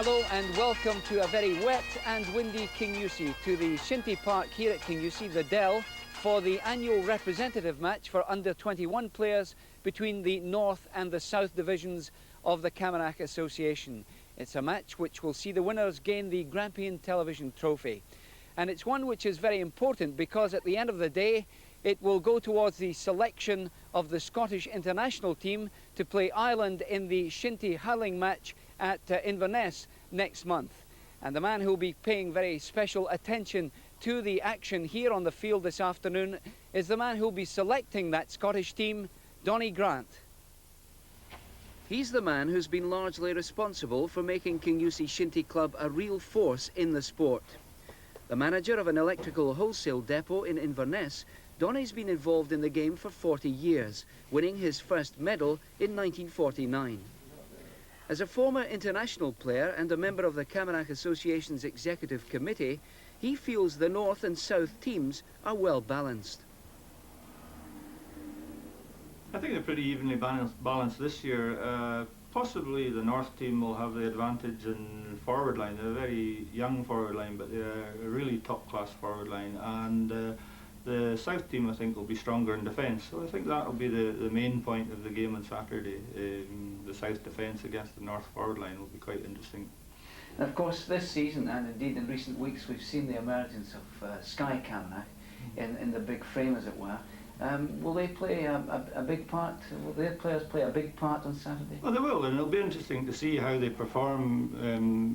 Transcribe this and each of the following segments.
Hello and welcome to a very wet and windy Kingussie, to the Shinty Park here at Kingussie, the Dell, for the annual representative match for under-21 players between the North and the South divisions of the Camanachd Association. It's a match which will see the winners gain the Grampian Television Trophy. And it's one which is very important because at the end of the day, it will go towards the selection of the Scottish international team to play Ireland in the Shinty hurling match at Inverness next month. And the man who will be paying very special attention to the action here on the field this afternoon is the man who will be selecting that Scottish team, Donny Grant. He's the man who's been largely responsible for making Kingussie Shinty Club a real force in the sport. The manager of an electrical wholesale depot in Inverness, Donny's been involved in the game for 40 years, winning his first medal in 1949. As a former international player and a member of the Camanachd Association's executive committee, he feels the North and South teams are well balanced. I think they're pretty evenly balanced this year. Possibly the North team will have the advantage in forward line. They're a very young forward line, but they're a really top-class forward line. And the South team, I think, will be stronger in defence. So I think that will be the main point of the game on Saturday. The South defence against the North forward line will be quite interesting. And of course, this season, and indeed in recent weeks, we've seen the emergence of Sky Camanachd in the big frame, as it were. Will they play a big part? Will their players play a big part on Saturday? Well, they will, and it'll be interesting to see how they perform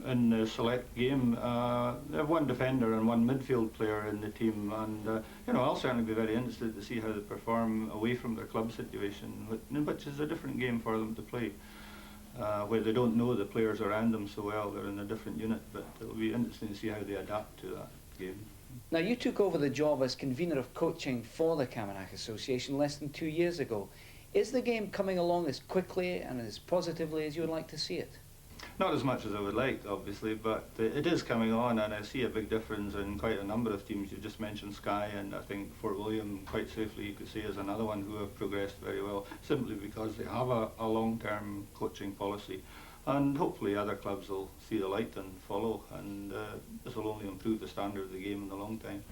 in the select game. They have one defender and one midfield player in the team, and you know, I'll certainly be very interested to see how they perform away from their club situation, which is a different game for them to play, where they don't know the players around them so well. They're in a different unit, but it'll be interesting to see how they adapt to that game. Now, you took over the job as convener of coaching for the Camanachd Association less than 2 years ago. Is the game coming along as quickly and as positively as you would like to see it? Not as much as I would like, obviously, but it is coming on, and I see a big difference in quite a number of teams. You just mentioned Skye, and I think Fort William, quite safely, you could say, is another one who have progressed very well, simply because they have a long-term coaching policy. And hopefully other clubs will see the light and follow, and this will only improve the standard of the game in the long time.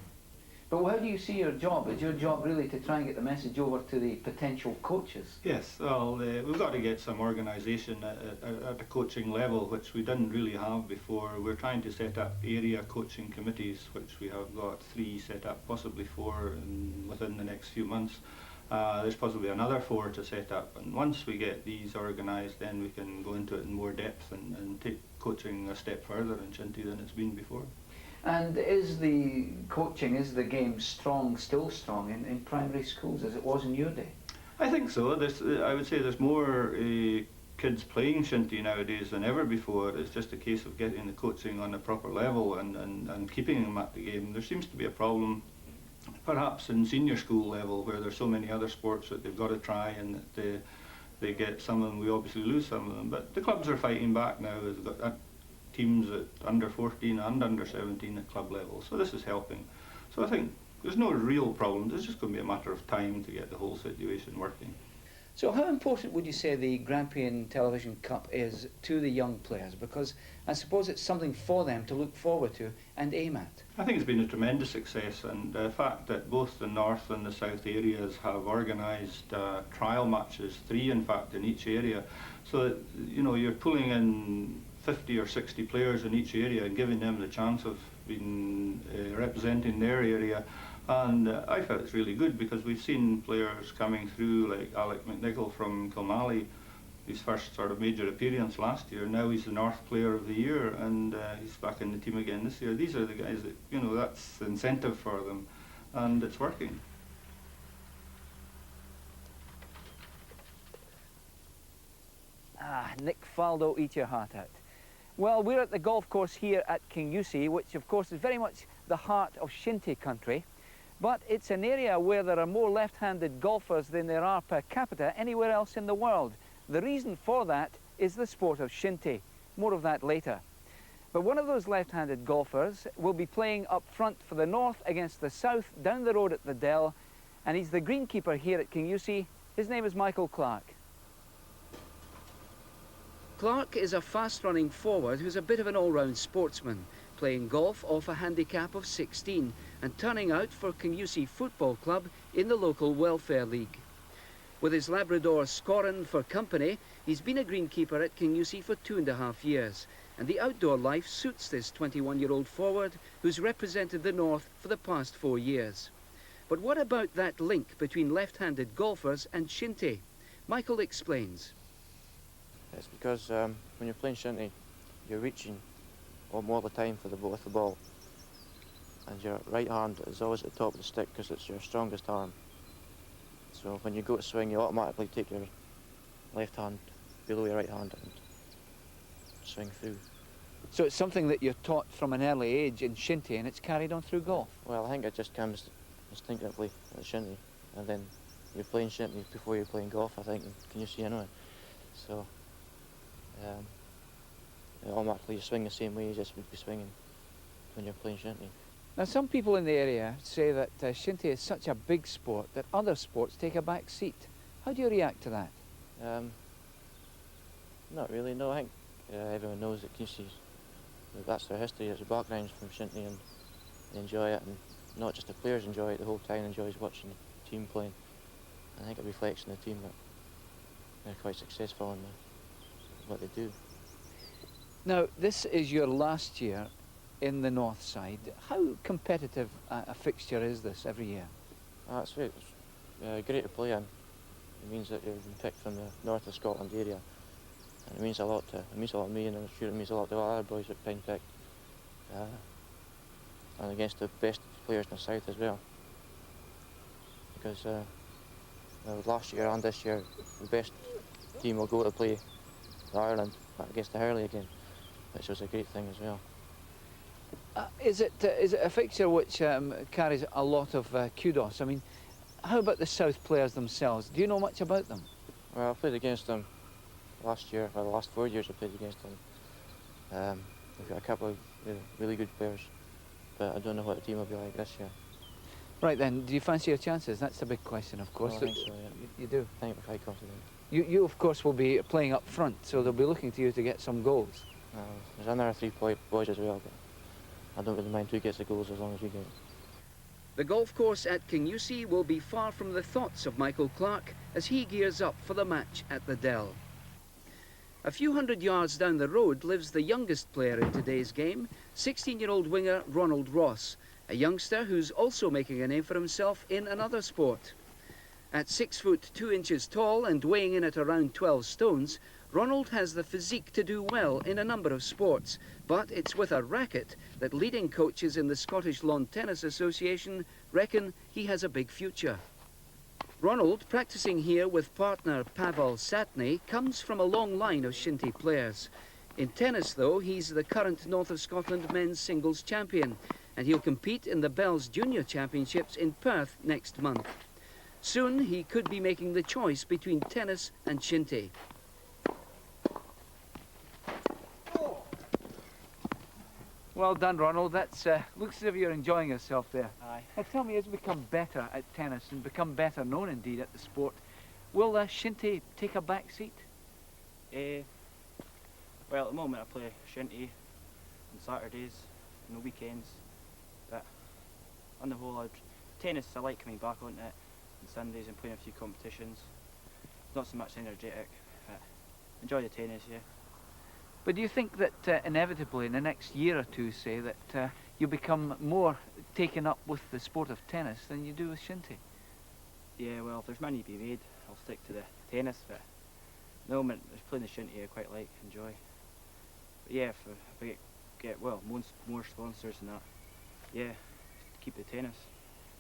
But how do you see your job? Is your job really to try and get the message over to the potential coaches? Yes, well, we've got to get some organisation at a coaching level, which we didn't really have before. We're trying to set up area coaching committees, which we have got 3 set up, possibly 4 within the next few months. There's possibly another 4 to set up, and once we get these organised, then we can go into it in more depth and take coaching a step further in Shinty than it's been before. And is the coaching, is the game still strong in primary schools as it was in your day? I think so. I would say there's more kids playing Shinty nowadays than ever before. It's just a case of getting the coaching on a proper level and keeping them at the game. There seems to be a problem perhaps in senior school level, where there's so many other sports that they've got to try, and that they get some of them, we obviously lose some of them. But the clubs are fighting back now. They've got teams at under 14 and under 17 at club level, so this is helping. So I think there's no real problem. It's just going to be a matter of time to get the whole situation working. So how important would you say the Grampian Television Cup is to the young players? Because I suppose it's something for them to look forward to and aim at. I think it's been a tremendous success, and the fact that both the North and the South areas have organised trial matches, 3 in fact in each area, so that, you know, you're pulling in 50 or 60 players in each area and giving them the chance of being representing their area. And I felt it's really good, because we've seen players coming through like Alec McNichol from Kilmally, his first sort of major appearance last year. Now he's the North Player of the Year, and he's back in the team again this year. These are the guys that, you know, that's the incentive for them, and it's working. Ah, Nick Faldo, eat your heart out. Well, we're at the golf course here at Kingussie, which of course is very much the heart of Shinty country. But it's an area where there are more left-handed golfers than there are per capita anywhere else in the world. The reason for that is the sport of Shinty. More of that later. But one of those left-handed golfers will be playing up front for the North against the South down the road at the Dell, and he's the greenkeeper here at Kingussie. His name is Michael Clark. Clark is a fast-running forward who's a bit of an all-round sportsman, playing golf off a handicap of 16 and turning out for Kingussie Football Club in the local welfare league. With his Labrador Scorin for company, he's been a greenkeeper at Kingussie for 2.5 years, and the outdoor life suits this 21-year-old forward who's represented the North for the past 4 years. But what about that link between left-handed golfers and Shinty? Michael explains. It's because when you're playing Shinty, you're reaching all the time with the ball, and your right hand is always at the top of the stick because it's your strongest arm. So when you go to swing, you automatically take your left hand below your right hand and swing through. So it's something that you're taught from an early age in Shinty, and it's carried on through golf? Well, I think it just comes instinctively at Shinty, and then you're playing Shinty before you're playing golf, I think, can you see anyway? So automatically you swing the same way you just would be swinging when you're playing Shinty. Now, some people in the area say that Shinty is such a big sport that other sports take a back seat. How do you react to that? Not really, no. I think everyone knows that Kingussie, that's their history, it's a background from Shinty, and they enjoy it, and not just the players enjoy it, the whole town enjoys watching the team playing. I think it reflects on the team that they're quite successful in what they do. Now, this is your last year in the North side. How competitive a fixture is this every year? It's great to play in. It means that you've been picked from the north of Scotland area, and it means a lot to me, and I'm sure it means a lot to all other boys that have been picked, and against the best players in the south as well. Because last year and this year, the best team will go to play Ireland against the Hurley again, which was a great thing as well. Is it a fixture which carries a lot of kudos? I mean, how about the South players themselves? Do you know much about them? Well, I played against them last year, or the last 4 years I played against them. We've got a couple of really good players, but I don't know what the team will be like this year. Right then, do you fancy your chances? That's the big question, of course. Well, I think so, yeah. You do? I think we're quite confident. You, of course, will be playing up front, so they'll be looking to you to get some goals. There's another 3 boys as well, but I don't really mind who gets the goals as long as we get it. The golf course at Kingussie will be far from the thoughts of Michael Clark as he gears up for the match at the Dell. A few hundred yards down the road lives the youngest player in today's game, 16-year-old winger Ronald Ross, a youngster who's also making a name for himself in another sport. At 6 foot 2 inches tall and weighing in at around 12 stones, Ronald has the physique to do well in a number of sports, but it's with a racket that leading coaches in the Scottish Lawn Tennis Association reckon he has a big future. Ronald, practicing here with partner Pavel Satney, comes from a long line of Shinty players. In tennis, though, he's the current North of Scotland men's singles champion, and he'll compete in the Bell's Junior Championships in Perth next month. Soon, he could be making the choice between tennis and Shinty. Well done, Ronald. That looks as if you're enjoying yourself there. Aye. Now tell me, as you become better at tennis and become better known indeed at the sport, will Shinty take a back seat? Well, at the moment I play Shinty on Saturdays and the weekends, but on the whole, tennis I like coming back onto it on Sundays and playing a few competitions. Not so much energetic, but enjoy the tennis, yeah. But do you think that inevitably in the next year or two, say, that you'll become more taken up with the sport of tennis than you do with Shinty? Yeah, well, if there's money to be made, I'll stick to the tennis, but at the moment, playing the Shinty I quite like, enjoy. But yeah, if I get more sponsors and that, yeah, keep the tennis.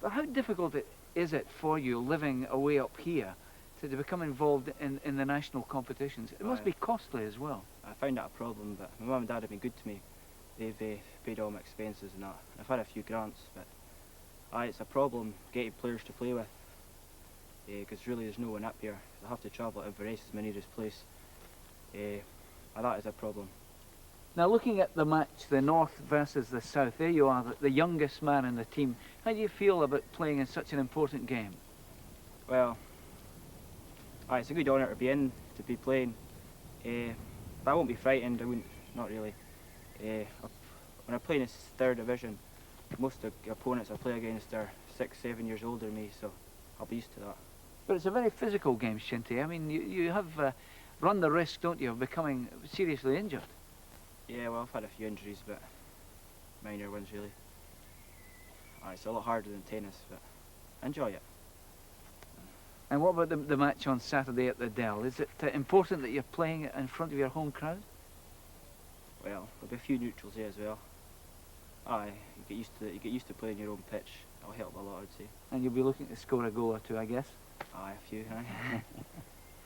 But how difficult is it for you living away up here to become involved in the national competitions? It must be costly as well. I found that a problem, but my mum and dad have been good to me. They've paid all my expenses and that. I've had a few grants, but it's a problem getting players to play with, because really there's no one up here. I have to travel to Inverness, my nearest place, and that is a problem. Now, looking at the match, the North versus the South, there you are, the youngest man in the team. How do you feel about playing in such an important game? Well, it's a good honour to be playing. But I won't be frightened. I wouldn't, not really. When I play in the third division, most of the opponents I play against are 6, 7 years older than me, so I'll be used to that. But it's a very physical game, Shinty. I mean, you have run the risk, don't you, of becoming seriously injured? Yeah, well, I've had a few injuries, but minor ones, really. It's a lot harder than tennis, but I enjoy it. And what about the match on Saturday at the Dell? Is it important that you're playing in front of your home crowd? Well, there'll be a few neutrals here as well. You get used to playing your own pitch. It'll help a lot, I'd say. And you'll be looking to score a goal or two, I guess? A few, aye.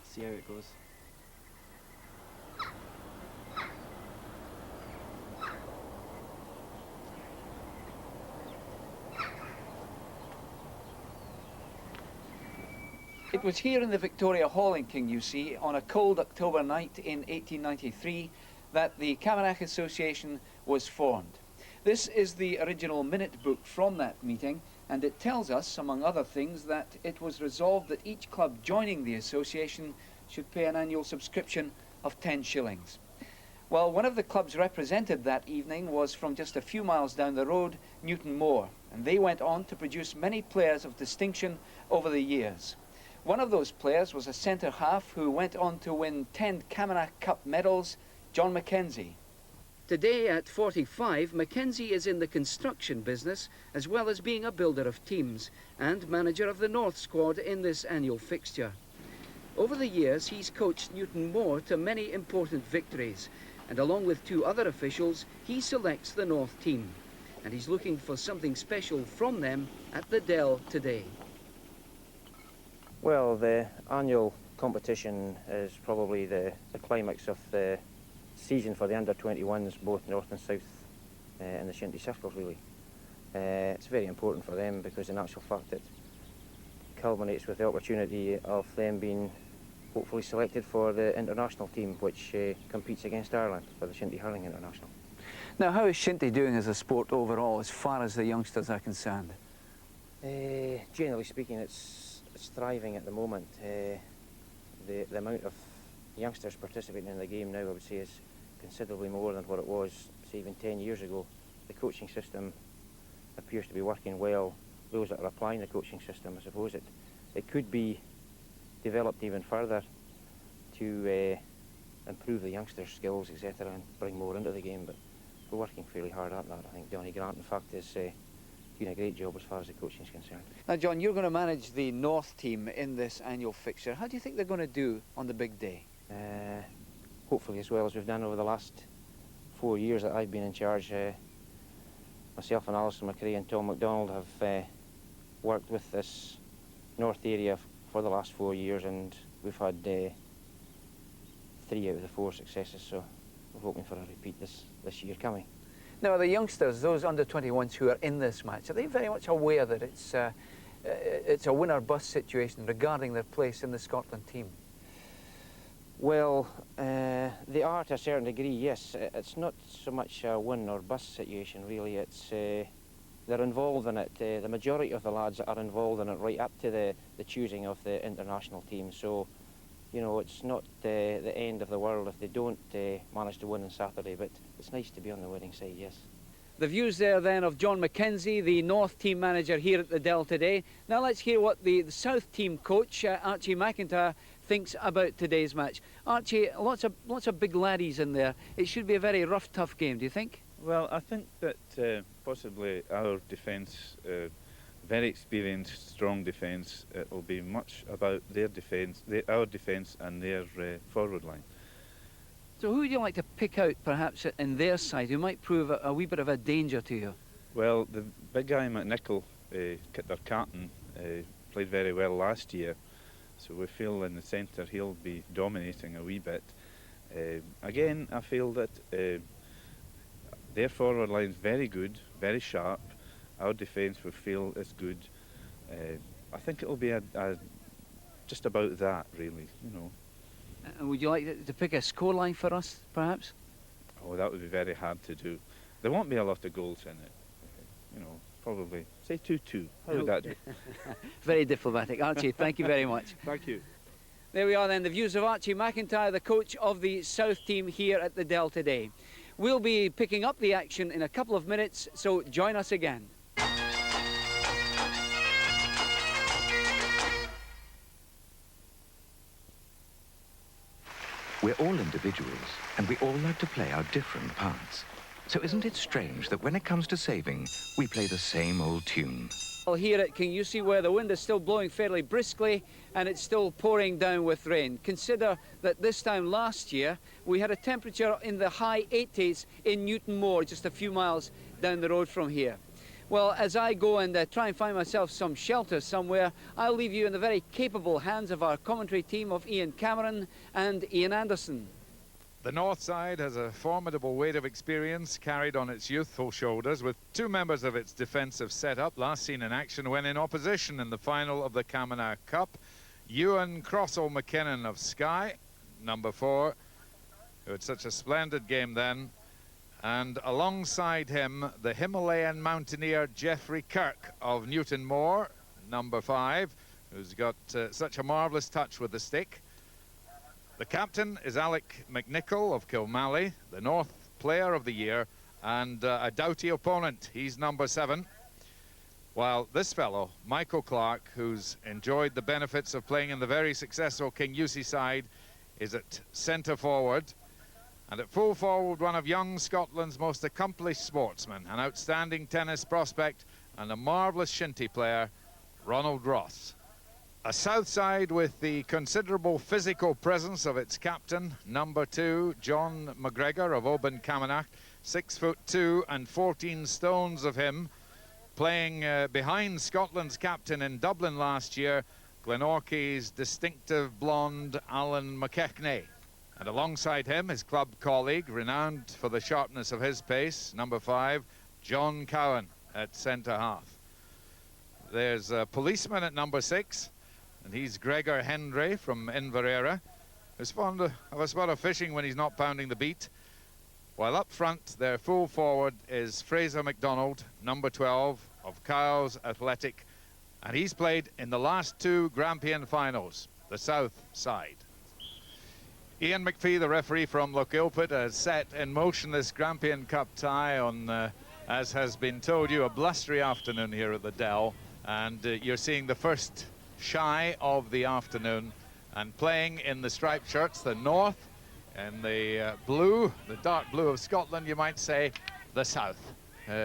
See how it goes. It was here in the Victoria Hall in Kingussie on a cold October night in 1893 that the Camanachd Association was formed. This is the original minute book from that meeting, and it tells us, among other things, that it was resolved that each club joining the association should pay an annual subscription of 10 shillings. Well, one of the clubs represented that evening was from just a few miles down the road, Newton Moor, and they went on to produce many players of distinction over the years. One of those players was a centre-half who went on to win 10 Camanachd Cup medals, John Mackenzie. Today, at 45, Mackenzie is in the construction business, as well as being a builder of teams and manager of the North squad in this annual fixture. Over the years, he's coached Newton Moor to many important victories, and along with 2 other officials, he selects the North team. And he's looking for something special from them at the Dell today. Well, the annual competition is probably the climax of the season for the under-21s, both north and south in the Shinty circles, really. It's very important for them because in actual fact it culminates with the opportunity of them being hopefully selected for the international team, which competes against Ireland for the Shinty Hurling International. Now, how is Shinty doing as a sport overall, as far as the youngsters are concerned? Generally speaking, it's thriving at the moment. The amount of youngsters participating in the game now, I would say, is considerably more than what it was, say, even 10 years ago. The coaching system appears to be working well. Those that are applying the coaching system, I suppose it could be developed even further to improve the youngsters' skills, etc., and bring more into the game, but we're working fairly hard at that. I think Johnny Grant, in fact, is doing a great job as far as the coaching is concerned. Now, John, you're going to manage the North team in this annual fixture. How do you think they're going to do on the big day? Hopefully as well as we've done over the last 4 years that I've been in charge. Myself and Alison McRae and Tom MacDonald have worked with this North area for the last 4 years, and we've had 3 out of the 4 successes, so we're hoping for a repeat this year coming. Now, the youngsters, those under-21s who are in this match, are they very much aware that it's a win-or-bust situation regarding their place in the Scotland team? Well, they are to a certain degree, yes. It's not so much a win-or-bust situation, really. It's they're involved in it. The majority of the lads are involved in it right up to the choosing of the international team. So, you know, it's not the end of the world if they don't manage to win on Saturday, but it's nice to be on the winning side, yes. The views there then of John Mackenzie, the North team manager here at the Dell today. Now let's hear what the South team coach, Archie McIntyre, thinks about today's match. Archie, lots of big laddies in there. It should be a very rough, tough game, do you think? Well, I think that possibly our defence, very experienced, strong defence, it will be much about their defence, our defence and their forward line. So who would you like to pick out, perhaps, in their side, who might prove a wee bit of a danger to you? Well, the big guy, McNichol, their captain, played very well last year, so we feel in the centre he'll be dominating a wee bit. Again, I feel that their forward line's very good, very sharp. Our defence, we feel, is good. I think it'll be just about that, really, you know. And would you like to pick a scoreline for us, perhaps? Oh, that would be very hard to do. There won't be a lot of goals in it. You know, probably, say 2-2. How would that do? Very diplomatic. Archie, thank you very much. Thank you. There we are then, the views of Archie McIntyre, the coach of the South team here at the Dell today. We'll be picking up the action in a couple of minutes, so join us again. We're all individuals, and we all like to play our different parts. So isn't it strange that when it comes to saving, we play the same old tune? Well, here at Kingussie, where the wind is still blowing fairly briskly and it's still pouring down with rain. Consider that this time last year we had a temperature in the high 80s in Newton Moor, just a few miles down the road from here. Well, as I go and try and find myself some shelter somewhere, I'll leave you in the very capable hands of our commentary team of Ian Cameron and Ian Anderson. The north side has a formidable weight of experience carried on its youthful shoulders, with two members of its defensive setup last seen in action when in opposition in the final of the Camanachd Cup. Ewan Crossall McKinnon of Skye, number 4, who had such a splendid game then, and alongside him the Himalayan mountaineer Geoffrey Kirk of Newton Moor, number 5, who's got such a marvellous touch with the stick. The captain is Alec McNichol of Kilmally, the North Player of the Year, and a doughty opponent. He's number 7. While this fellow, Michael Clark, who's enjoyed the benefits of playing in the very successful Kingussie side, is at centre forward. And at full forward, one of young Scotland's most accomplished sportsmen, an outstanding tennis prospect and a marvellous shinty player, Ronald Ross. A south side with the considerable physical presence of its captain, number 2, John McGregor of Oban Celtic, 6'2" and 14 stones of him, playing behind Scotland's captain in Dublin last year, Glenorchy's distinctive blonde Alan McKechnie. And alongside him, his club colleague, renowned for the sharpness of his pace, number 5, John Cowan at centre half. There's a policeman at number 6, and he's Gregor Hendry from Inverera, who's fond of a spot of fishing when he's not pounding the beat. While up front, their full forward is Fraser MacDonald, number 12 of Kyle's Athletic, and he's played in the last 2 Grampian finals, the south side. Ian McPhee, the referee from Lochilpit, has set in motion this Grampian Cup tie on, as has been told you, a blustery afternoon here at the Dell, and you're seeing the first shy of the afternoon, and playing in the striped shirts, the North, and the blue, the dark blue of Scotland, you might say, the South.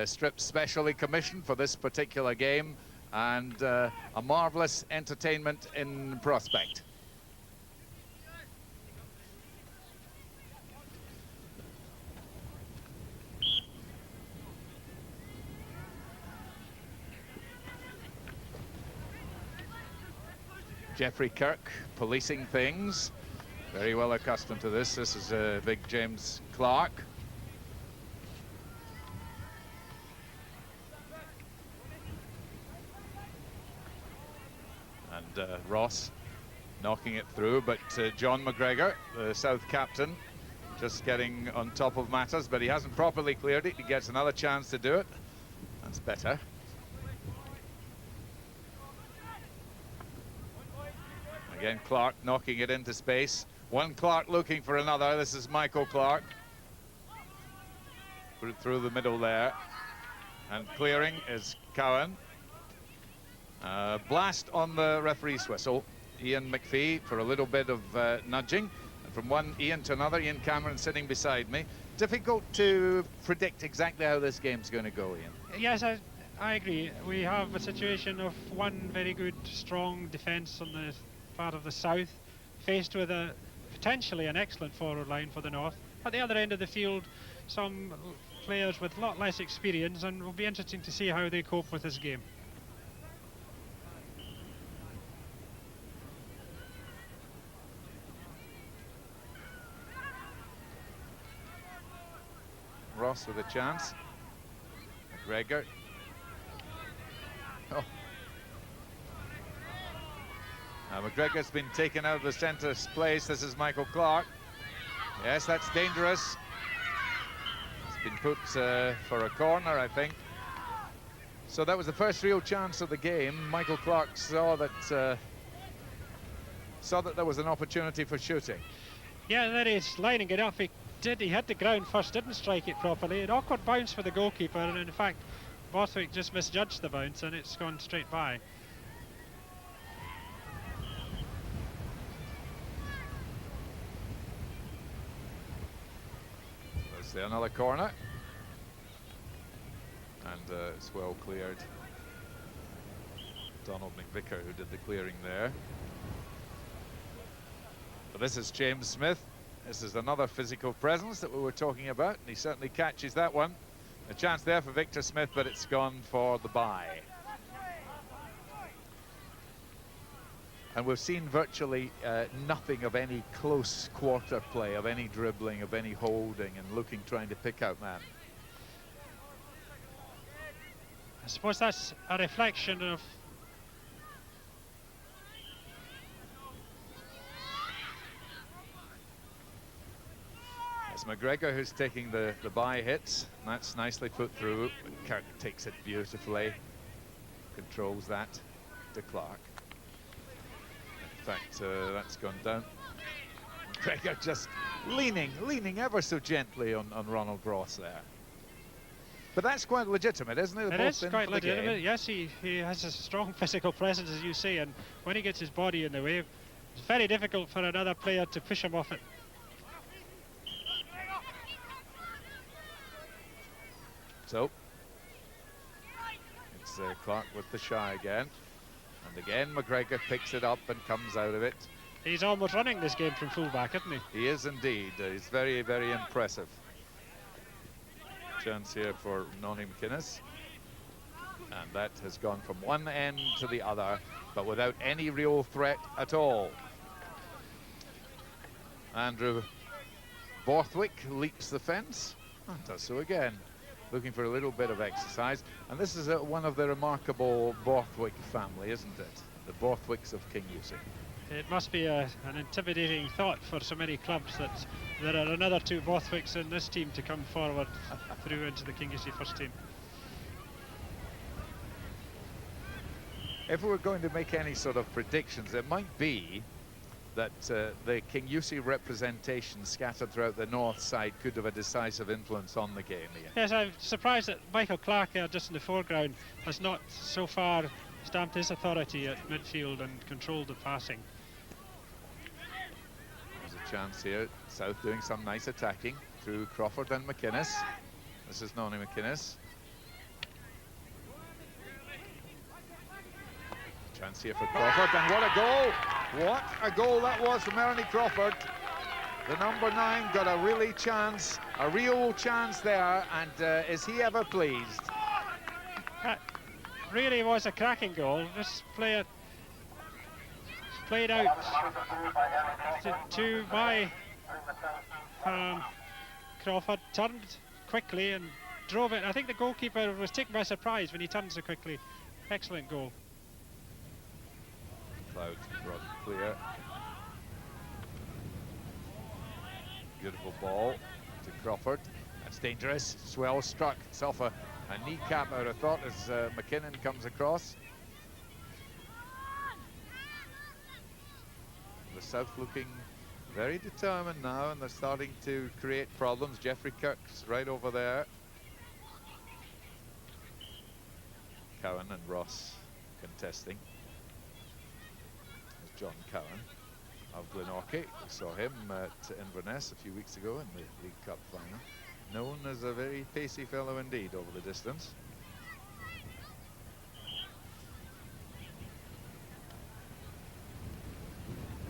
Stripped specially commissioned for this particular game, and a marvellous entertainment in prospect. Geoffrey Kirk policing things, very well accustomed to this. This is big James Clark. And Ross knocking it through, but John McGregor, the South captain, just getting on top of matters, but he hasn't properly cleared it. He gets another chance to do it. That's better. Again, Clark knocking it into space. One Clark looking for another. This is Michael Clark. Put it through the middle there. And clearing is Cowan. Blast on the referee's whistle. Ian McPhee for a little bit of nudging. And from one Ian to another, Ian Cameron sitting beside me. Difficult to predict exactly how this game's going to go, Ian. Yes, I agree. We have a situation of one very good, strong defence on the part of the South, faced with a potentially an excellent forward line for the North. At the other end of the field, some players with a lot less experience, and it will be interesting to see how they cope with this game. Ross with a chance. McGregor. Oh. McGregor's been taken out of the centre place. This is Michael Clark. Yes, that's dangerous. It's been put for a corner, I think. So that was the first real chance of the game. Michael Clark saw saw that there was an opportunity for shooting. Yeah, there he's lining it up. He hit the ground first, didn't strike it properly. An awkward bounce for the goalkeeper, and in fact, Borthwick just misjudged the bounce and it's gone straight by. Let's see another corner. And it's well cleared. Donald McVicker who did the clearing there. But this is James Smith. This is another physical presence that we were talking about, and he certainly catches that one. A chance there for Victor Smith, but it's gone for the bye. And we've seen virtually nothing of any close quarter play, of any dribbling, of any holding and looking, trying to pick out man. I suppose that's a reflection of it's McGregor who's taking the bye hits. That's nicely put through. Kirk takes it beautifully, controls that to Clark. In fact, that's gone down. McGregor just leaning ever so gently on Ronald Ross there. But that's quite legitimate, isn't it? It is quite legitimate. Yes, he has a strong physical presence, as you say, and when he gets his body in the way, it's very difficult for another player to push him off it. So it's Clark with the shy again, and again McGregor picks it up and comes out of it. He's almost running this game from fullback, isn't he? He is indeed. He's very, very impressive. Chance here for Nonny McInnes, and that has gone from one end to the other, but without any real threat at all. Andrew Borthwick leaps the fence and does so again, looking for a little bit of exercise. And this is one of the remarkable Borthwick family, isn't it? The Borthwicks of Kingussie. It must be an intimidating thought for so many clubs that there are another two Borthwicks in this team to come forward through into the Kingussie first team. If we were going to make any sort of predictions, it might be that the Kingussie representation scattered throughout the north side could have a decisive influence on the game, Ian. Yes, I'm surprised that Michael Clark there just in the foreground has not so far stamped his authority at midfield and controlled the passing. There's a chance here. South doing some nice attacking through Crawford and McInnes. This is Nonny McInnes. Chance here for Crawford, and what a goal! What a goal that was from Ernie Crawford. The number 9 got a real chance there, and is he ever pleased? That really was a cracking goal. This player played out to by Crawford, turned quickly and drove it. I think the goalkeeper was taken by surprise when he turned so quickly. Excellent goal. Cloud brought clear. Beautiful ball to Crawford. That's dangerous. It's well struck. It's off a kneecap out of thought as McKinnon comes across. The South looking very determined now, and they're starting to create problems. Jeffrey Kirk's right over there. Cowan and Ross contesting. John Cowan of Glenorchy. We saw him at Inverness a few weeks ago in the League Cup final. Known as a very pacey fellow indeed over the distance.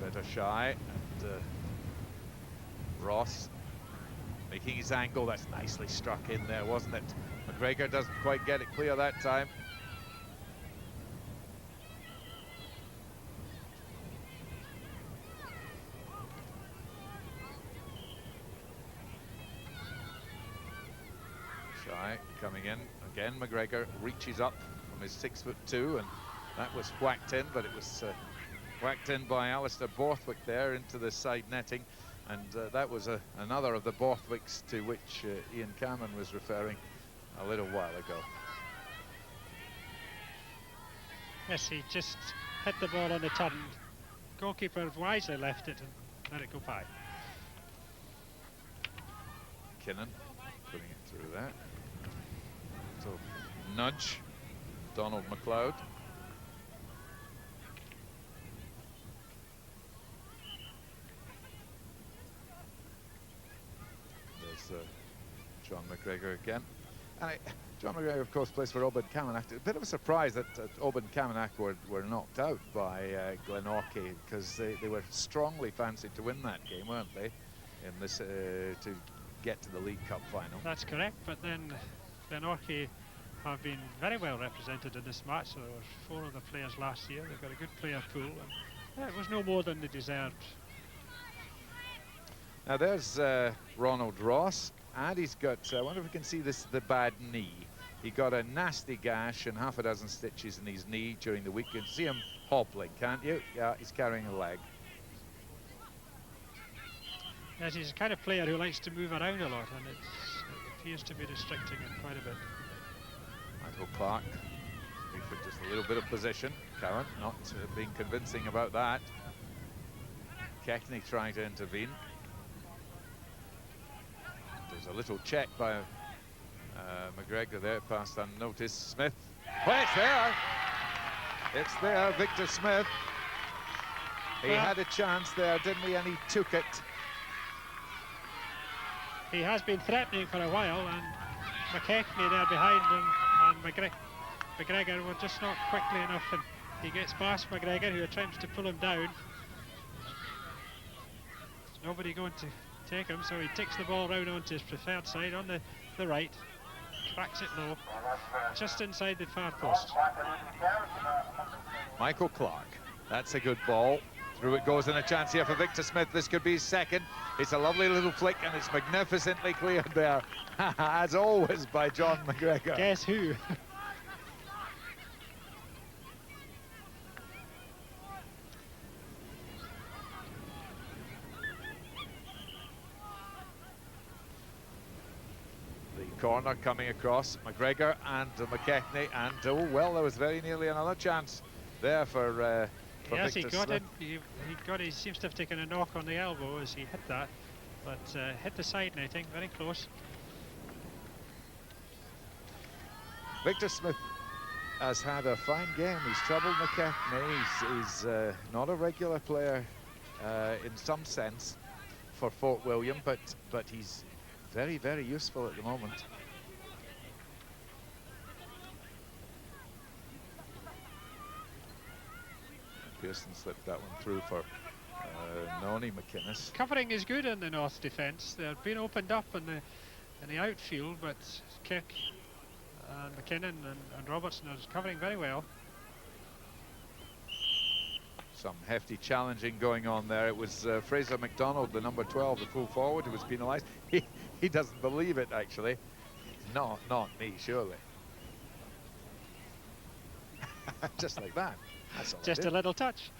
Better shy, and Ross making his angle. That's nicely struck in there, wasn't it? McGregor doesn't quite get it clear that time. Coming in again, McGregor reaches up from his 6'2", and that was whacked in, but it was whacked in by Alistair Borthwick there into the side netting, and that was another of the Borthwicks to which Ian Cameron was referring a little while ago. Yes, he just hit the ball on the turn goalkeeper wisely left it and let it go by. McKinnon putting it through there. So nudge, Donald McLeod. There's John McGregor again. And John McGregor, of course, plays for Oban Celtic. A bit of a surprise that Oban Celtic were knocked out by Glenorchy, because they were strongly fancied to win that game, weren't they, in this to get to the League Cup final. That's correct, but then Glenorchy have been very well represented in this match. So there were 4 of the players last year. They've got a good player pool, and it was no more than they deserved. Now there's Ronald Ross, and he's got, I wonder if we can see this, the bad knee. He got a nasty gash and half a dozen stitches in his knee during the week. You can see him hobbling, can't you? Yeah, he's carrying a leg. Yes, he's the kind of player who likes to move around a lot, and it appears to be restricting him quite a bit. Michael Clark, for just a little bit of position. Cowan not being convincing about that. Keckney trying to intervene. There's a little check by McGregor there, passed unnoticed. Smith, oh, it's there! It's there, Victor Smith. He had a chance there, didn't he? And he took it. He has been threatening for a while, and McKechnie there behind him, and McGregor were just not quickly enough, and he gets past McGregor, who attempts to pull him down. There's nobody going to take him, so he takes the ball round onto his preferred side on the right, cracks it low, just inside the far post. Michael Clark, that's a good ball. Through it goes, and a chance here for Victor Smith. This could be his second. It's a lovely little flick, and it's magnificently cleared there, as always, by John McGregor. Guess who? The corner coming across, McGregor and McKechnie, and oh well, there was very nearly another chance there for yes, Victor he got Smith. it. He seems to have taken a knock on the elbow as he hit that, but hit the side netting, very close. Victor Smith has had a fine game. He's troubled McKechnie. He's not a regular player in some sense for Fort William, but he's very, very useful at the moment. Pearson slipped that one through for Noni McInnes. Covering is good in the North defence. They're being opened up in the outfield, but Kirk and McKinnon and Robertson are covering very well. Some hefty challenging going on there. It was Fraser McDonald, the number 12, the full forward, who was penalised. He doesn't believe it, actually. No, not me, surely. Just like that. That's all Just a little touch.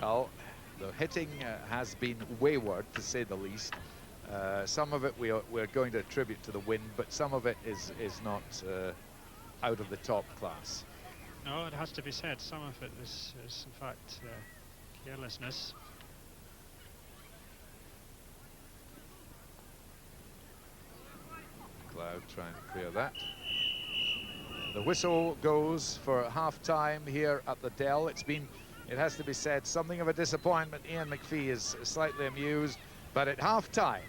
Well, the hitting has been wayward, to say the least. Some of it we're going to attribute to the wind, but some of it is not out of the top class. No, it has to be said. Some of it is in fact, carelessness. Cloud trying to clear that. The whistle goes for half-time here at the Dell. It has to be said, something of a disappointment. Ian McPhee is slightly amused, but at half-time,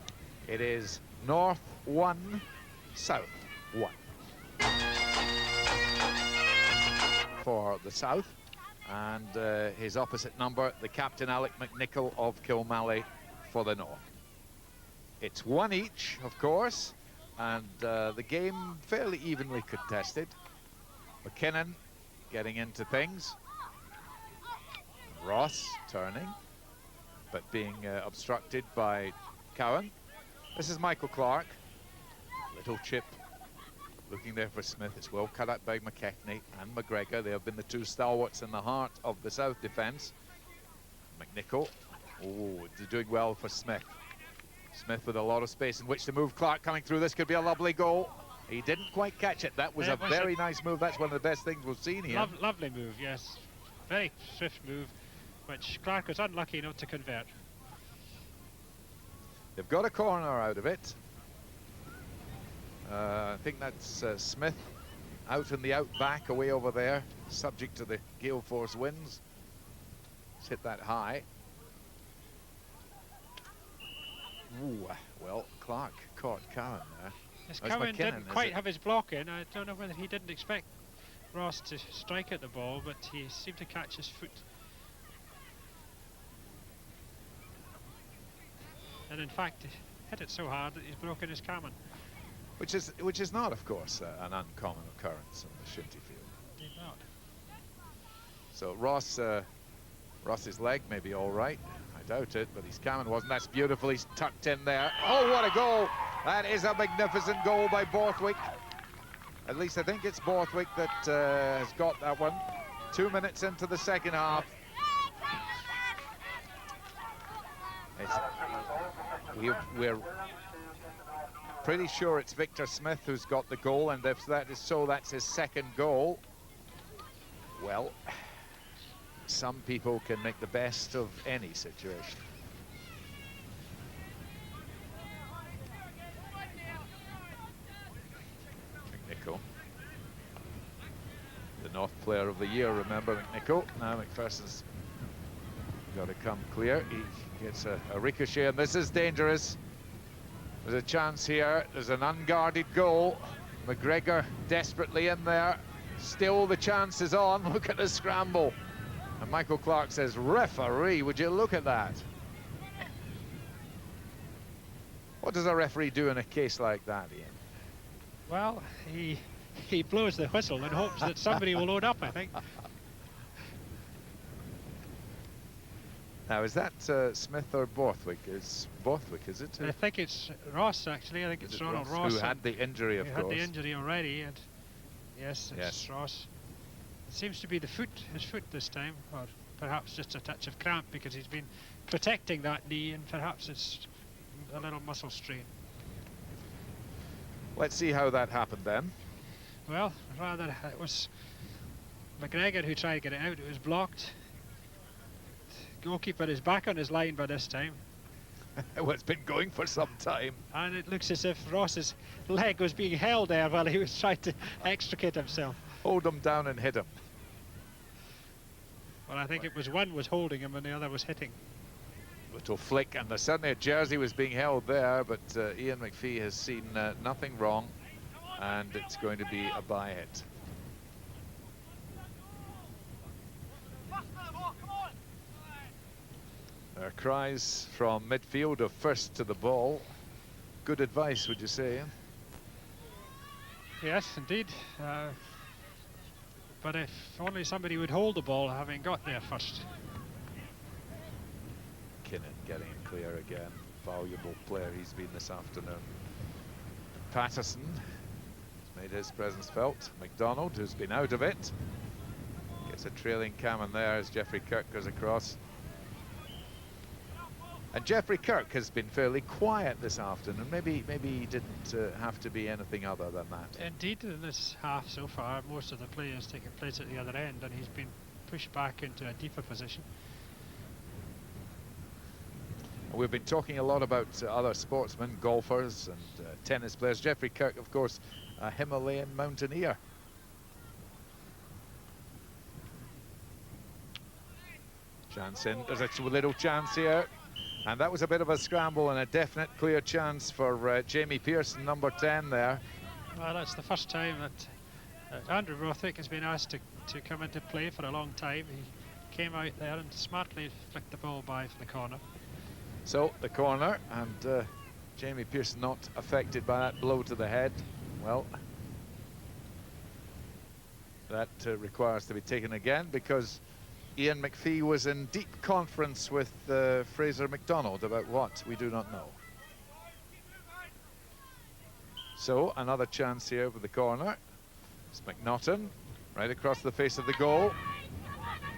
it is North 1, South 1. For the South, and his opposite number, the captain Alec McNichol of Kilmally for the North. It's one each, of course, and the game fairly evenly contested. McKinnon getting into things. Ross turning, but being obstructed by Cowan. This is Michael Clark. Little chip looking there for Smith. It's well cut out by McKechnie and McGregor. They have been the two stalwarts in the heart of the South defence. McNichol. Oh, they're doing well for Smith. Smith with a lot of space in which to move. Clark coming through. This could be a lovely goal. He didn't quite catch it. That was a very nice move. That's one of the best things we've seen here. Lovely move, yes. Very swift move, which Clark was unlucky not to convert. They've got a corner out of it. I think that's Smith out in the out back, away over there, subject to the gale force winds. It's hit that high. Ooh, well, Clark caught Cowan there. Yes, Cowan didn't quite have his block in. I don't know whether he didn't expect Ross to strike at the ball, but he seemed to catch his foot. And in fact, he hit it so hard that he's broken his Cowan. Which is not, of course, an uncommon occurrence in the Shinty field. He's not. So Ross's leg may be all right. I doubt it, but his Cowan wasn't. That's beautifully tucked in there. Oh, what a goal! That is a magnificent goal by Borthwick. At least I think it's Borthwick that has got that one. 2 minutes into the second half. We're pretty sure it's Victor Smith who's got the goal, and if that is so, that's his second goal. Well, some people can make the best of any situation. McNichol, the North Player of the Year, remember McNichol. Now McPherson's got to come clear. He gets a ricochet, and this is dangerous. There's a chance here. There's an unguarded goal. McGregor desperately in there. Still the chance is on. Look at the scramble. And Michael Clark says, referee, would you look at that? What does a referee do in a case like that, Ian? Well, he blows the whistle and hopes that somebody will load up, I think. Now, is that Smith or Borthwick? It's Borthwick, is it? I think it's Ross, actually. I think it's Ronald Ross. Who had the injury, of course. Who had the injury already, and yes, it's Ross. It seems to be his foot this time, or perhaps just a touch of cramp because he's been protecting that knee, and perhaps it's a little muscle strain. Let's see how that happened then. Well, rather, it was McGregor who tried to get it out. It was blocked. Goalkeeper is back on his line by this time. Well, it's been going for some time. And it looks as if Ross's leg was being held there while he was trying to extricate himself. Hold him down and hit him. Well, I think it was one was holding him and the other was hitting. Little flick, and there's certainly a jersey was being held there, but Ian McPhee has seen nothing wrong, and it's going to be a bye hit. There are cries from midfield of first to the ball. Good advice, would you say, Ian? Yes, indeed. But if only somebody would hold the ball, having got there first. Kinnan getting it clear again. Valuable player he's been this afternoon. Patterson has made his presence felt. McDonald, who's been out of it, gets a trailing Cameron there as Geoffrey Kirk goes across. And Geoffrey Kirk has been fairly quiet this afternoon. Maybe he didn't have to be anything other than that. Indeed, in this half so far, most of the players taking place at the other end, and he's been pushed back into a deeper position. We've been talking a lot about other sportsmen, golfers and tennis players. Geoffrey Kirk, of course, a Himalayan mountaineer. Chance in. There's a little chance here. And that was a bit of a scramble and a definite clear chance for Jamie Pearson, number 10 there. Well, that's the first time that Andrew Borthwick has been asked to come into play for a long time. He came out there and smartly flicked the ball by for the corner. So the corner, and Jamie Pearson not affected by that blow to the head. Well, that requires to be taken again because Ian McPhee was in deep conference with Fraser McDonald about what, we do not know. So another chance here with the corner. It's McNaughton right across the face of the goal.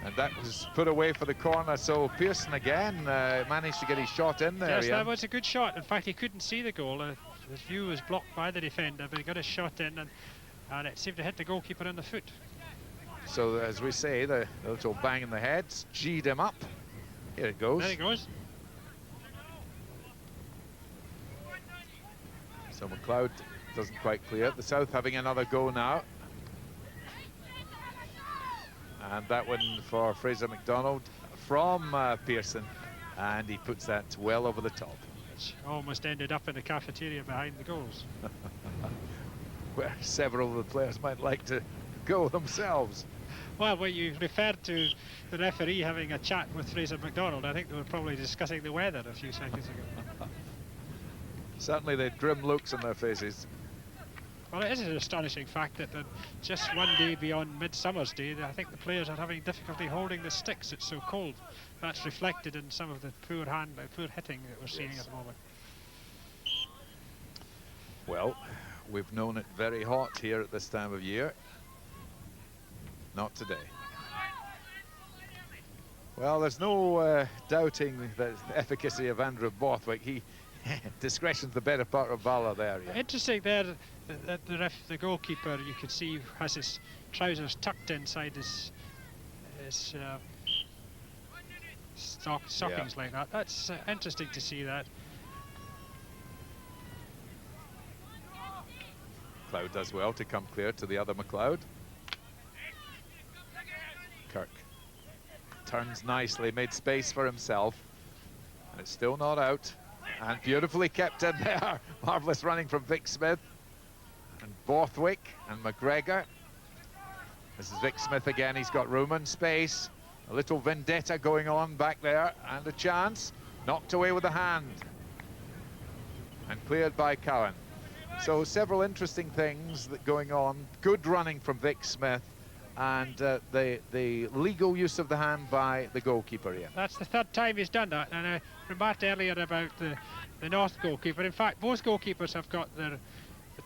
And that was put away for the corner, so Pearson again managed to get his shot in there. Yes, Ian. that was a good shot. In fact, he couldn't see the goal. His view was blocked by the defender, but he got a shot in, and it seemed to hit the goalkeeper in the foot. So, as we say, the little bang in the head G'd him up. Here it goes. There it goes. So McLeod doesn't quite clear. The South having another go now. And that one for Fraser McDonald from Pearson. And he puts that well over the top. Which almost ended up in the cafeteria behind the goals. Where several of the players might like to go themselves. Well, when you referred to the referee having a chat with Fraser McDonald, I think they were probably discussing the weather a few seconds ago. Certainly the grim looks on their faces. Well, it is an astonishing fact that just one day beyond Midsummer's Day, I think the players are having difficulty holding the sticks. It's so cold. That's reflected in some of the poor hitting that we're seeing at the moment. Well, we've known it very hot here at this time of year. Not today. Well, there's no doubting the efficacy of Andrew Borthwick. He discretion's the better part of valor there. Yeah. Interesting there that the goalkeeper, you could see, has his trousers tucked inside his stockings like that. That's interesting to see that. McLeod does well to come clear to the other McLeod. Kirk turns nicely, made space for himself. And it's still not out. And beautifully kept in there. Marvellous running from Vic Smith. And Borthwick and McGregor. This is Vic Smith again. He's got room and space. A little vendetta going on back there. And a chance. Knocked away with a hand. And cleared by Cowan. So several interesting things that going on. Good running from Vic Smith. And the legal use of the hand by the goalkeeper here. That's the third time he's done that. And I remarked earlier about the North goalkeeper. In fact, both goalkeepers have got the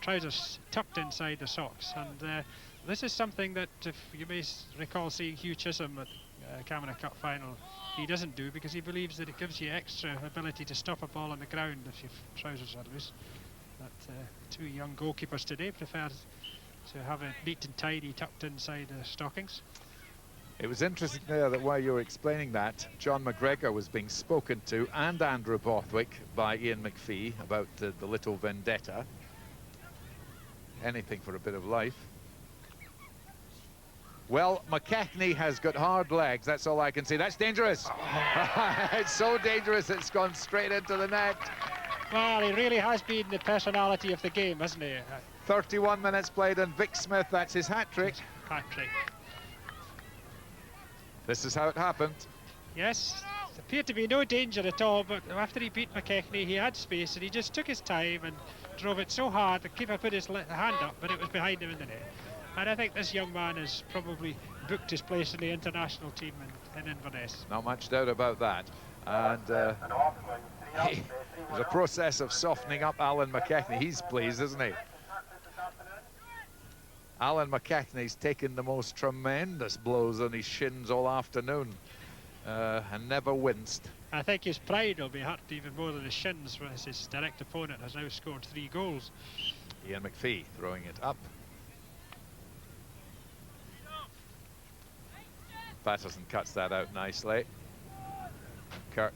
trousers tucked inside the socks. And this is something that, if you may recall seeing Hugh Chisholm at Camanachd Cup final, he doesn't do, because he believes that it gives you extra ability to stop a ball on the ground if your trousers are loose. But two young goalkeepers today prefer to have it neat and tidy, tucked inside the stockings. It was interesting there that while you were explaining that, John McGregor was being spoken to, and Andrew Borthwick, by Ian McPhee about the little vendetta. Anything for a bit of life. Well, McKechnie has got hard legs, that's all I can see. That's dangerous. It's so dangerous, it's gone straight into the net. Well, he really has been the personality of the game, hasn't he? 31 minutes played, and Vic Smith, that's his hat-trick. Hat-trick. This is how it happened. Yes, there appeared to be no danger at all, but after he beat McKechnie, he had space, and he just took his time and drove it so hard, the keeper put his hand up, but it was behind him in the net. And I think this young man has probably booked his place in the international team in Inverness. Not much doubt about that. And there's a process of softening up Alan McKechnie. He's pleased, isn't he? Alan McKechnie's taken the most tremendous blows on his shins all afternoon and never winced. I think his pride will be hurt even more than his shins, whereas his direct opponent has now scored 3 goals. Ian McPhee throwing it up. Patterson cuts that out nicely. Kirk.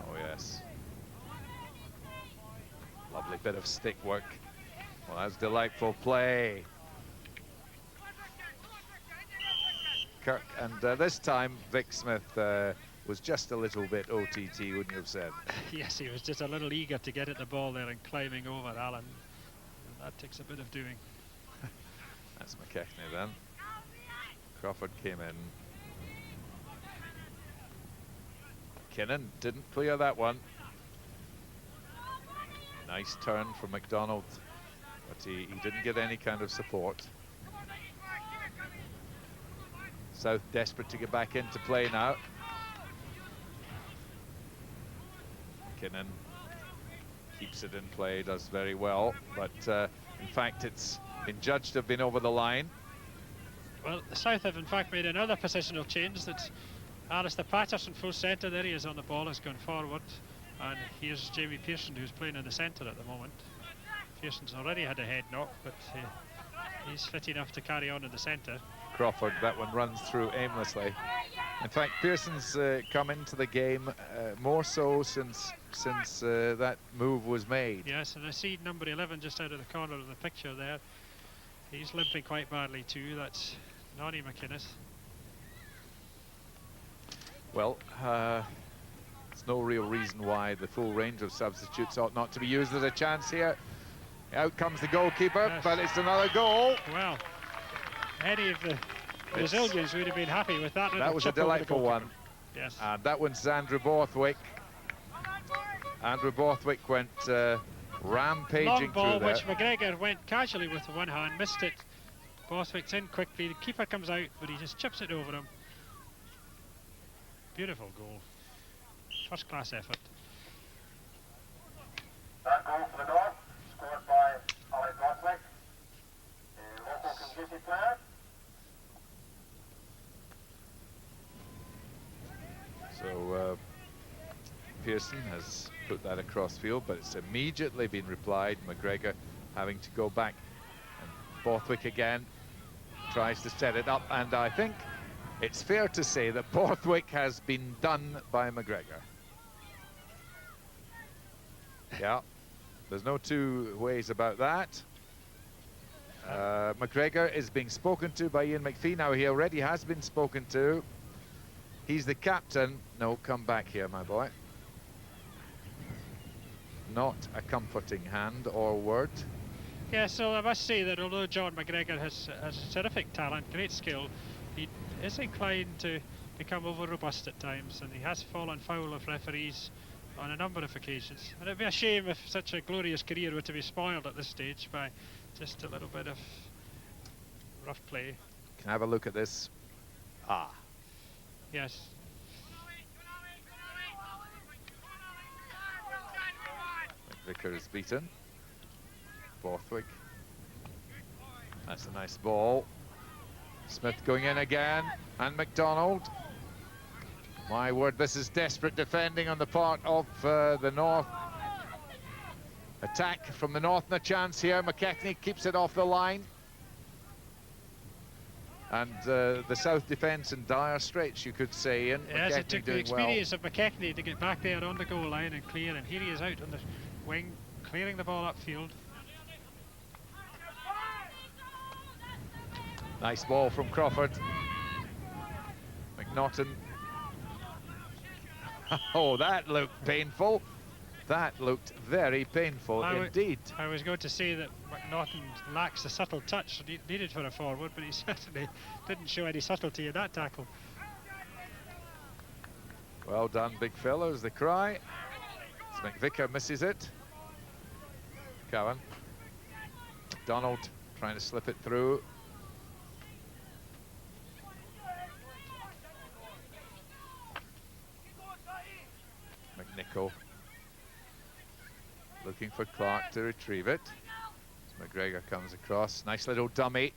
Oh yes. Lovely bit of stick work. Well, that's delightful play. Kirk, and this time Vic Smith was just a little bit OTT, wouldn't you have said? Yes, he was just a little eager to get at the ball there and climbing over Alan. And that takes a bit of doing. That's McKechnie then. Crawford came in. Kinnan didn't clear that one. Nice turn from McDonald, but he didn't get any kind of support. South desperate to get back into play now. Kinnan keeps it in play, does very well, but in fact it's been judged to have been over the line. Well, the South have in fact made another positional change. That Alistair Patterson, full centre, there he is on the ball, has gone forward. And here's Jamie Pearson, who's playing in the centre at the moment. Pearson's already had a head knock, but he's fit enough to carry on in the centre. Crawford, that one runs through aimlessly. In fact, Pearson's come into the game more so since that move was made. Yes, and I see number 11 just out of the corner of the picture there. He's limping quite badly too. That's Nonny McInnes. Well, there's no real reason why the full range of substitutes ought not to be used. There's a chance here. Out comes the goalkeeper, yes. But it's another goal. Well, any of the Brazilians would have been happy with that. That was a delightful one. Yes. And that one's Andrew Borthwick. Andrew Borthwick went rampaging long ball, through there. which McGregor went casually with one hand, missed it. Borthwick's in quickly. The keeper comes out, but he just chips it over him. Beautiful goal. First class effort. That goal for the North, scored by Ali Borthwick, a local Kingussie player. So Pearson has put that across field, but it's immediately been replied. McGregor having to go back, and Borthwick again tries to set it up, and I think it's fair to say that Borthwick has been done by McGregor. Yeah, there's no two ways about that. McGregor is being spoken to by Ian McPhee. Now, he already has been spoken to. He's the captain. No, come back here, my boy. Not a comforting hand or word. Yeah, so I must say that although John McGregor has terrific talent, great skill, he is inclined to become over robust at times, and he has fallen foul of referees on a number of occasions. And it'd be a shame if such a glorious career were to be spoiled at this stage by just a little bit of rough play. Can I have a look at this? Ah. Yes. McVicker is beaten. Borthwick. That's a nice ball. Smith going in again, and McDonald. My word, this is desperate defending on the part of the North. Attack from the North, and a chance here. McKechnie keeps it off the line. And the South defence in dire straits, you could say. And yes, it took the experience well. of McKechnie to get back there on the goal line and clear, and here he is out on the wing, clearing the ball upfield. Nice ball from Crawford. McNaughton. Oh, that looked painful. That looked very painful indeed. I was going to say that McNaughton lacks the subtle touch needed for a forward, but he certainly didn't show any subtlety in that tackle. Well done, big fellows, the cry. As McVicker misses it. Cowan. McDonald trying to slip it through. McNichol looking for Clark to retrieve it. As McGregor comes across, nice little dummy.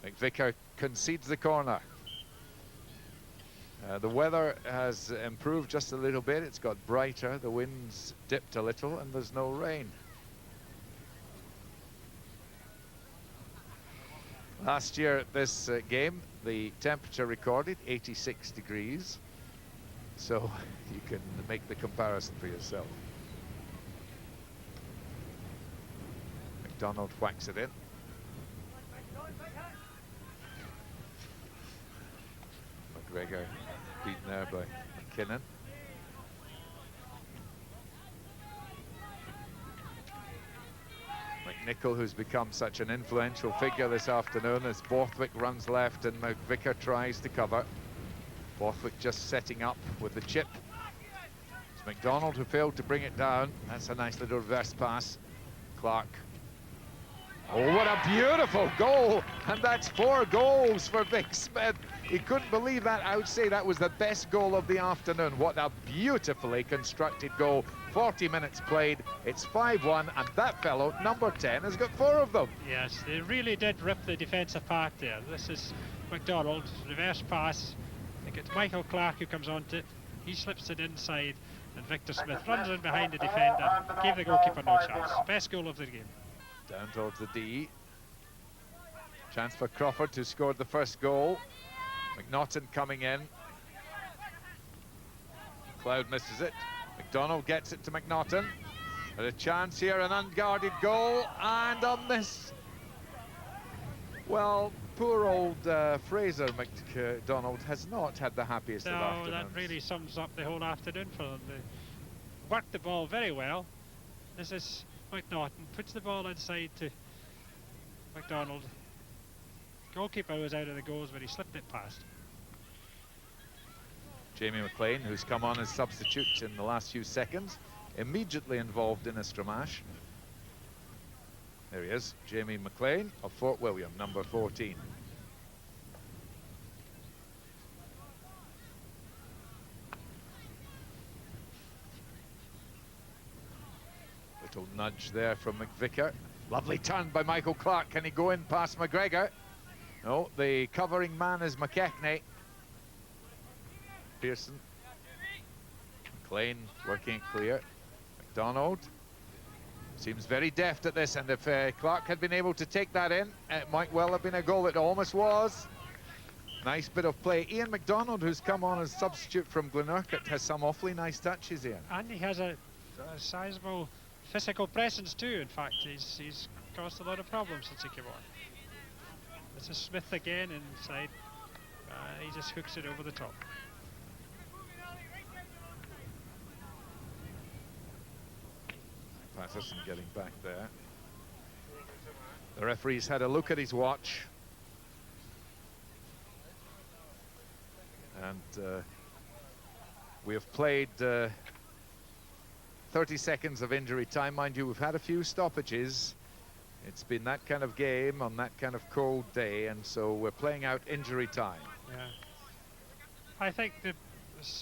McVicker concedes the corner. The weather has improved just a little bit. It's got brighter, the wind's dipped a little, and there's no rain. Last year at this game, the temperature recorded 86 degrees. So you can make the comparison for yourself. McDonald whacks it in. McGregor beaten there by McKinnon. McNichol, who's become such an influential figure this afternoon, as Borthwick runs left and McVicker tries to cover. Borthwick just setting up with the chip. It's McDonald who failed to bring it down. That's a nice little reverse pass. Clark. Oh, what a beautiful goal! And that's 4 goals for Vic Smith. He couldn't believe that. I would say that was the best goal of the afternoon. What a beautifully constructed goal. 40 minutes played. It's 5-1, and that fellow, number 10, has got 4 of them. Yes, they really did rip the defence apart there. This is McDonald, reverse pass. I think it's Michael Clark who comes onto it. He slips it inside, and Victor Smith runs in behind the defender, gave the goalkeeper no chance. Best goal of the game. Down towards the D. Chance for Crawford, who scored the first goal. McNaughton coming in. Cloud misses it. McDonald gets it to McNaughton. But a chance here, an unguarded goal, and a miss. Well, poor old Fraser McDonald has not had the happiest of afternoons. No, that really sums up the whole afternoon for them. They worked the ball very well. This is McNaughton, puts the ball inside to McDonald. Goalkeeper was out of the goals, but he slipped it past. Jamie McLean, who's come on as substitute in the last few seconds, immediately involved in a stramash. There he is, Jamie McLean of Fort William, number 14. Little nudge there from McVicker. Lovely turn by Michael Clark. Can he go in past McGregor? No, the covering man is McKechnie. Pearson. McLean working it clear. McDonald seems very deft at this, and if Clark had been able to take that in, it might well have been a goal. It almost was. Nice bit of play. Ian McDonald, who's come on as substitute from Glenurquhart, has some awfully nice touches here. And he has a sizable physical presence too. In fact, he's caused a lot of problems since he came on. This is Smith again inside. He just hooks it over the top. Patterson getting back there. The referee's had a look at his watch. And we have played 30 seconds of injury time. Mind you, we've had a few stoppages. It's been that kind of game on that kind of cold day, and so we're playing out injury time. Yeah. I think the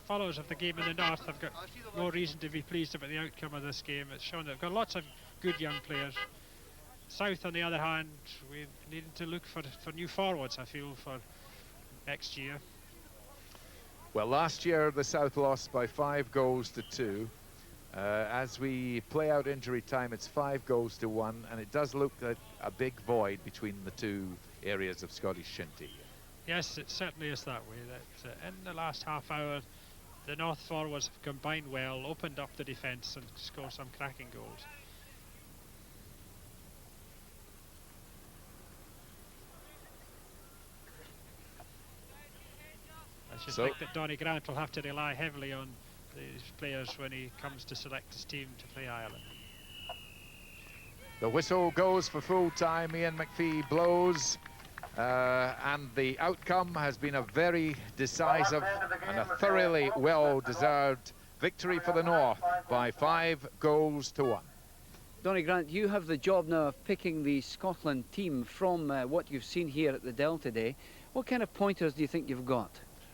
followers of the game in the north have got more reason to be pleased about the outcome of this game. It's shown that they've got lots of good young players. South, on the other hand, we needed to look for new forwards, I feel, for next year. Well, last year the South lost by 5 goals to 2. As we play out injury time, it's 5 goals to 1, and it does look like a big void between the two areas of Scottish Shinty. Yes, it certainly is that way. That in the last half hour, the North forwards have combined well, opened up the defence, and scored some cracking goals. I should think that Donny Grant will have to rely heavily on these players when he comes to select his team to play Ireland. The whistle goes for full time. Ian McPhee blows, and the outcome has been a very decisive and a thoroughly well-deserved victory for the North by 5 goals to 1. Donny Grant, you have the job now of picking the Scotland team from what you've seen here at the Dell today. What kind of pointers do you think you've got?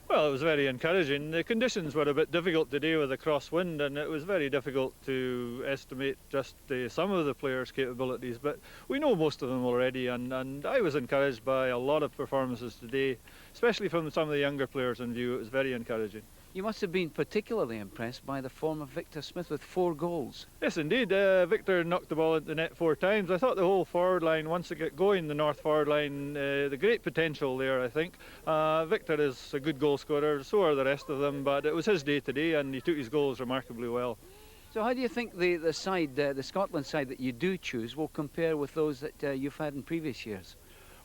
Well, it was very encouraging. The conditions were a bit difficult today with the crosswind, and it was very difficult to estimate just some of the players' capabilities, but we know most of them already, and I was encouraged by a lot of performances today, especially from some of the younger players in view. It was very encouraging. You must have been particularly impressed by the form of Victor Smith with 4 goals. Yes, indeed. Victor knocked the ball into the net 4 times. I thought the whole forward line, once it got going, the North forward line, the great potential there, I think. Victor is a good goal scorer, so are the rest of them, but it was his day today, and he took his goals remarkably well. So how do you think the side, the Scotland side that you do choose, will compare with those that you've had in previous years?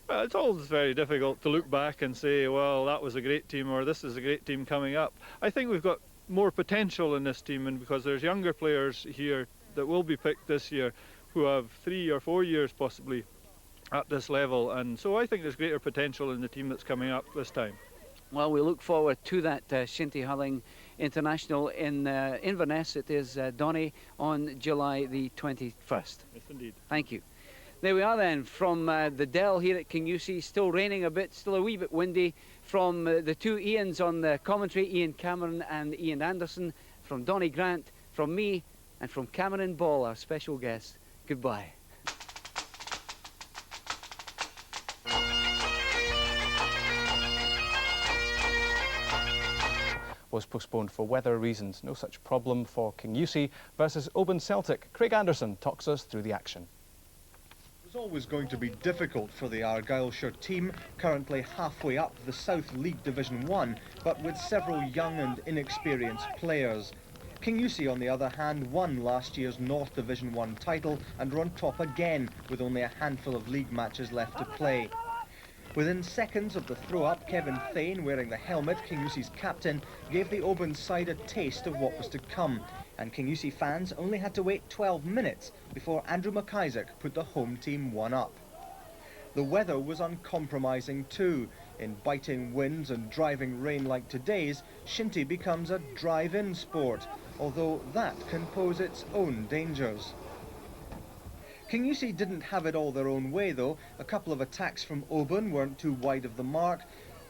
Well, it's always very difficult to look back and say, well, that was a great team, or this is a great team coming up. I think we've got more potential in this team, and because there's younger players here that will be picked this year who have 3 or 4 years possibly at this level, and so I think there's greater potential in the team that's coming up this time. Well, we look forward to that Shinty Hurling International in Inverness. It is, Donny, on July the 21st. Yes, indeed. Thank you. There we are then, from the Dell here at Kingussie. Still raining a bit, still a wee bit windy. From the 2 Ians on the commentary, Ian Cameron and Ian Anderson. From Donny Grant, from me, and from Cameron Ball, our special guest. Goodbye. was postponed for weather reasons. No such problem for Kingussie versus Oban Celtic. Craig Anderson talks us through the action. It was always going to be difficult for the Argyllshire team, currently halfway up the South League Division 1, but with several young and inexperienced players. Kingussie, on the other hand, won last year's North Division 1 title and are on top again, with only a handful of league matches left to play. Within seconds of the throw-up, Kevin Thane, wearing the helmet, Kingussie's captain, gave the Oban side a taste of what was to come, and Kingussie fans only had to wait 12 minutes before Andrew McIsaac put the home team one up. The weather was uncompromising too. In biting winds and driving rain like today's, Shinty becomes a drive-in sport, although that can pose its own dangers. Kingussie didn't have it all their own way though. A couple of attacks from Oban weren't too wide of the mark,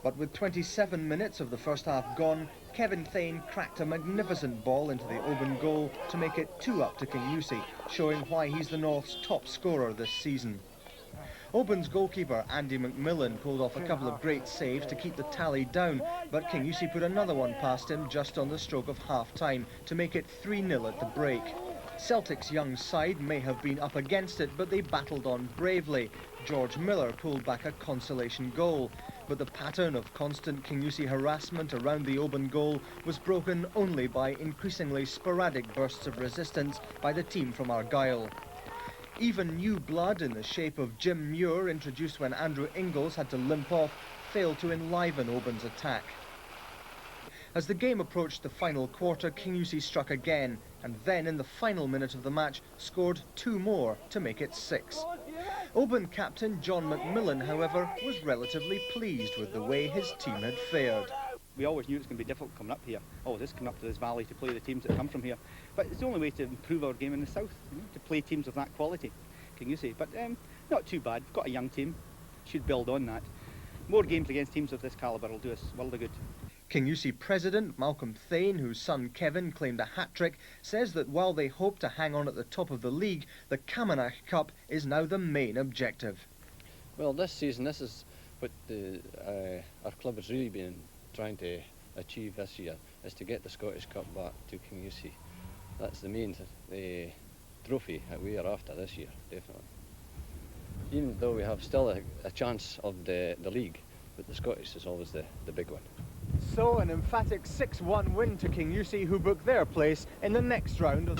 but with 27 minutes of the first half gone, Kevin Thane cracked a magnificent ball into the Oban goal to make it 2-up to Kingussie, showing why he's the North's top scorer this season. Oban's goalkeeper Andy McMillan pulled off a couple of great saves to keep the tally down, but Kingussie put another one past him just on the stroke of half-time to make it 3-0 at the break. Celtic's young side may have been up against it, but they battled on bravely. George Miller pulled back a consolation goal, but the pattern of constant Kingussie harassment around the Oban goal was broken only by increasingly sporadic bursts of resistance by the team from Argyll. Even new blood in the shape of Jim Muir, introduced when Andrew Ingles had to limp off, failed to enliven Oban's attack. As the game approached the final quarter, Kingussie struck again, and then in the final minute of the match scored 2 more to make it 6. Oban captain John McMillan, however, was relatively pleased with the way his team had fared. We always knew it was going to be difficult coming up here. Always is coming up to this valley to play the teams that come from here. But it's the only way to improve our game in the south, you know, to play teams of that quality, Kingussie. But not too bad. We've got a young team. Should build on that. More games against teams of this calibre will do us world of good. Kingussie president Malcolm Thane, whose son Kevin claimed a hat-trick, says that while they hope to hang on at the top of the league, the Camanachd Cup is now the main objective. Well, this season, this is what our club has really been trying to achieve this year, is to get the Scottish Cup back to Kingussie. That's the main trophy that we are after this year, definitely. Even though we have still a chance of the league, but the Scottish is always the big one. So an emphatic 6-1 win to Kingussie, who book their place in the next round of